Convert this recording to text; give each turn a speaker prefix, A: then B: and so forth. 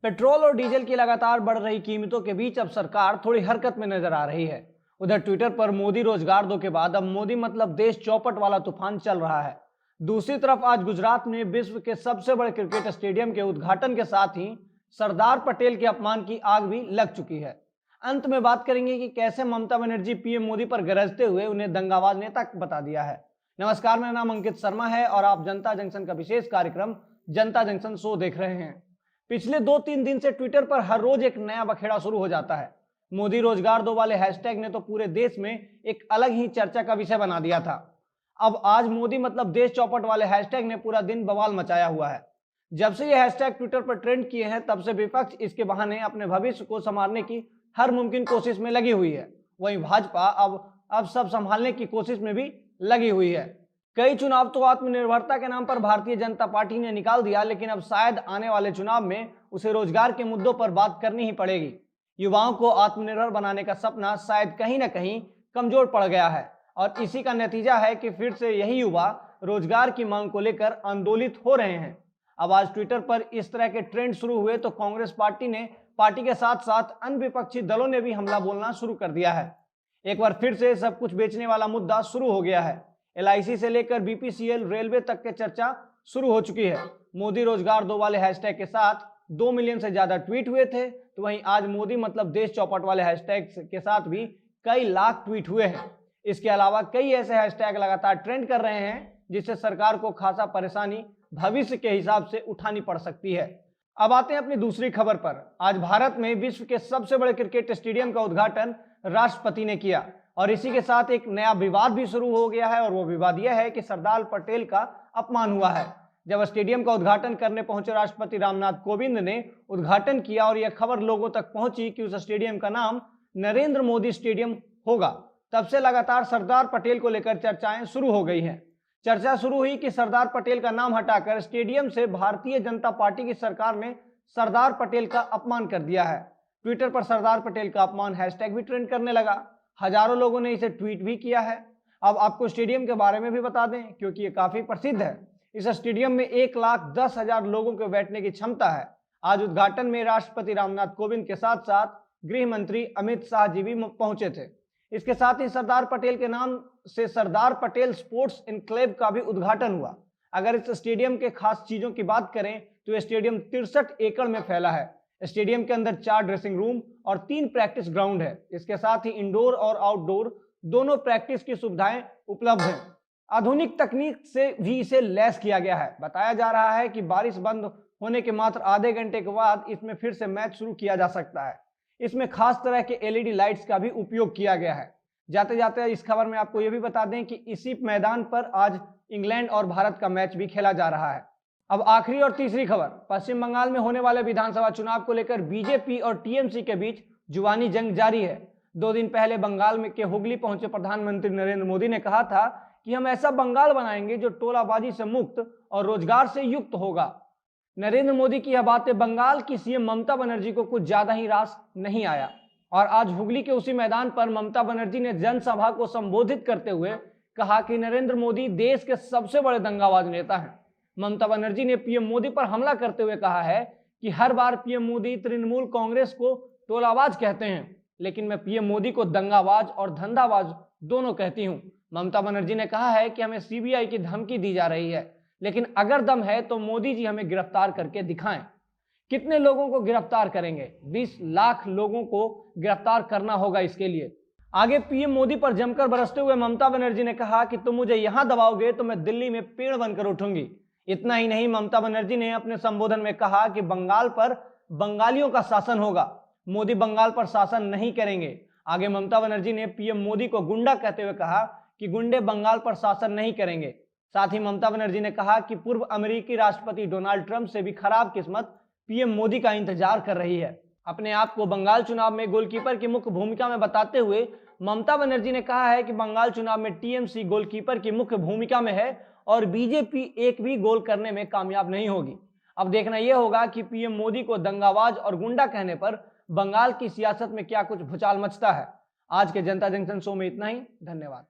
A: Petrol और diesel की लगातार बढ़ रही कीमतों के बीच अब सरकार थोड़ी हरकत में नजर आ रही है। उधर ट्विटर पर मोदी रोजगार दो के बाद अब मोदी मतलब देश चौपट वाला तूफान चल रहा है। दूसरी तरफ आज गुजरात में विश्व के सबसे बड़े क्रिकेट स्टेडियम के उद्घाटन के साथ ही सरदार पटेल के अपमान की आग भी लग चुकी है। अंत में बात करेंगे कि कैसे ममता बनर्जी पीएम मोदी पर गरजते हुए उन्हें दंगाबाज नेता बता दिया है। नमस्कार, मेरा नाम अंकित शर्मा है और आप जनता जंक्शन का विशेष कार्यक्रम जनता जंक्शन शो देख रहे हैं। पिछले 2-3 दिन से ट्विटर पर हर रोज एक नया बखेड़ा शुरू हो जाता है। मोदी रोजगार दो वाले हैशटैग ने तो पूरे देश में एक अलग ही चर्चा का विषय बना दिया था। अब आज मोदी मतलब देश चौपट वाले हैशटैग ने पूरा दिन बवाल मचाया हुआ है। जब से ये हैशटैग ट्विटर पर ट्रेंड किए हैं तब से विपक्ष इसके बहाने अपने भविष्य को संवारने की हर मुमकिन कोशिश में लगी हुई है। वहीं भाजपा अब सब संभालने की कोशिश में भी लगी हुई है। कई चुनाव तो आत्मनिर्भरता के नाम पर भारतीय जनता पार्टी ने निकाल दिया, लेकिन अब शायद आने वाले चुनाव में उसे रोजगार के मुद्दों पर बात करनी ही पड़ेगी। युवाओं को आत्मनिर्भर बनाने का सपना शायद कहीं ना कहीं कमजोर पड़ गया है और इसी का नतीजा है कि फिर से यही युवा रोजगार की मांग को लेकर आंदोलित हो रहे हैं। अब आज ट्विटर पर इस तरह के ट्रेंड शुरू हुए तो कांग्रेस पार्टी के साथ साथ अन्य विपक्षी दलों ने भी हमला बोलना शुरू कर दिया है। एक बार फिर से सब कुछ बेचने वाला मुद्दा शुरू हो गया है। LIC से लेकर BPCL रेलवे तक के चर्चा शुरू हो चुकी है। मोदी रोजगार दो वाले हैशटैग के साथ 2 मिलियन से ज्यादा ट्वीट हुए थे, तो वहीं आज मोदी मतलब देश चौपट वाले हैशटैग के साथ भी कई लाख ट्वीट हुए हैं। इसके अलावा कई ऐसे हैशटैग लगातार ट्रेंड कर रहे हैं जिससे सरकार को खासा परेशानी भविष्य के हिसाब से उठानी पड़ सकती है। अब आते हैं अपनी दूसरी खबर पर। आज भारत में विश्व के सबसे बड़े क्रिकेट स्टेडियम का उद्घाटन राष्ट्रपति ने किया और इसी के साथ एक नया विवाद भी शुरू हो गया है और वो विवाद यह है कि सरदार पटेल का अपमान हुआ है। जब स्टेडियम का उद्घाटन करने पहुंचे राष्ट्रपति रामनाथ कोविंद ने उद्घाटन किया और यह खबर लोगों तक पहुंची कि उस स्टेडियम का नाम नरेंद्र मोदी स्टेडियम होगा, तब से लगातार सरदार पटेल को लेकर चर्चाएं शुरू हो गई हैं। चर्चा शुरू हुई कि सरदार पटेल का नाम हटाकर स्टेडियम से भारतीय जनता पार्टी की सरकार ने सरदार पटेल का अपमान कर दिया है। ट्विटर पर सरदार पटेल का अपमान हैशटैग भी ट्रेंड करने लगा। हजारों लोगों ने इसे ट्वीट भी किया है। अब आपको स्टेडियम के बारे में भी बता दें क्योंकि ये काफी प्रसिद्ध है। इस स्टेडियम में 1,10,000 लोगों के बैठने की क्षमता है। आज उद्घाटन में राष्ट्रपति रामनाथ कोविंद के साथ साथ गृह मंत्री अमित शाह जी भी पहुंचे थे। इसके साथ ही सरदार पटेल के नाम से सरदार पटेल स्पोर्ट्स एनक्लेव का भी उद्घाटन हुआ। अगर इस स्टेडियम के खास चीजों की बात करें तो यह स्टेडियम 63 एकड़ में फैला है। स्टेडियम के अंदर 4 ड्रेसिंग रूम और 3 प्रैक्टिस ग्राउंड है। इसके साथ ही इंडोर और आउटडोर दोनों प्रैक्टिस की सुविधाएं उपलब्ध हैं। आधुनिक तकनीक से भी इसे लैस किया गया है। बताया जा रहा है कि बारिश बंद होने के मात्र आधे घंटे के बाद इसमें फिर से मैच शुरू किया जा सकता है। इसमें खास तरह के LED लाइट्स का भी उपयोग किया गया है। जाते जाते इस खबर में आपको यह भी बता दें कि इसी मैदान पर आज इंग्लैंड और भारत का मैच भी खेला जा रहा है। अब आखिरी और तीसरी खबर, पश्चिम बंगाल में होने वाले विधानसभा चुनाव को लेकर बीजेपी और TMC के बीच जुबानी जंग जारी है। 2 दिन पहले बंगाल में के हुगली पहुंचे प्रधानमंत्री नरेंद्र मोदी ने कहा था कि हम ऐसा बंगाल बनाएंगे जो टोलाबाजी से मुक्त और रोजगार से युक्त होगा। नरेंद्र मोदी की यह बातें बंगाल की CM ममता बनर्जी को कुछ ज्यादा ही रास नहीं आया और आज हुगली के उसी मैदान पर ममता बनर्जी ने जनसभा को संबोधित करते हुए कहा कि नरेंद्र मोदी देश के सबसे बड़े दंगाबाज नेता हैं। ममता बनर्जी ने PM मोदी पर हमला करते हुए कहा है कि हर बार PM मोदी तृणमूल कांग्रेस को टोलाबाज कहते हैं, लेकिन मैं PM मोदी को दंगाबाज और धंधाबाज दोनों कहती हूं। ममता बनर्जी ने कहा है कि हमें CBI की धमकी दी जा रही है, लेकिन अगर दम है तो मोदी जी हमें गिरफ्तार करके दिखाएं। कितने लोगों को गिरफ्तार करेंगे? 20 लाख लोगों को गिरफ्तार करना होगा इसके लिए। आगे PM मोदी पर जमकर बरसते हुए ममता बनर्जी ने कहा कि तुम मुझे यहां दबाओगे तो मैं दिल्ली में पेड़ बनकर उठूंगी। इतना ही नहीं, ममता बनर्जी ने अपने संबोधन में कहा कि बंगाल पर बंगालियों का शासन होगा, मोदी बंगाल पर शासन नहीं करेंगे। आगे ममता बनर्जी ने PM मोदी को गुंडा कहते हुए कहा कि गुंडे बंगाल पर शासन नहीं करेंगे। साथ ही ममता बनर्जी ने कहा कि पूर्व अमेरिकी राष्ट्रपति डोनाल्ड ट्रंप से भी खराब किस्मत PM मोदी का इंतजार कर रही है। अपने आप को बंगाल चुनाव में गोलकीपर की मुख्य भूमिका में बताते हुए ममता बनर्जी ने कहा है कि बंगाल चुनाव में TMC गोलकीपर की मुख्य भूमिका में है और बीजेपी एक भी गोल करने में कामयाब नहीं होगी। अब देखना यह होगा कि PM मोदी को दंगाबाज और गुंडा कहने पर बंगाल की सियासत में क्या कुछ भूचाल मचता है। आज के जनता जंक्शन शो में इतना ही। धन्यवाद।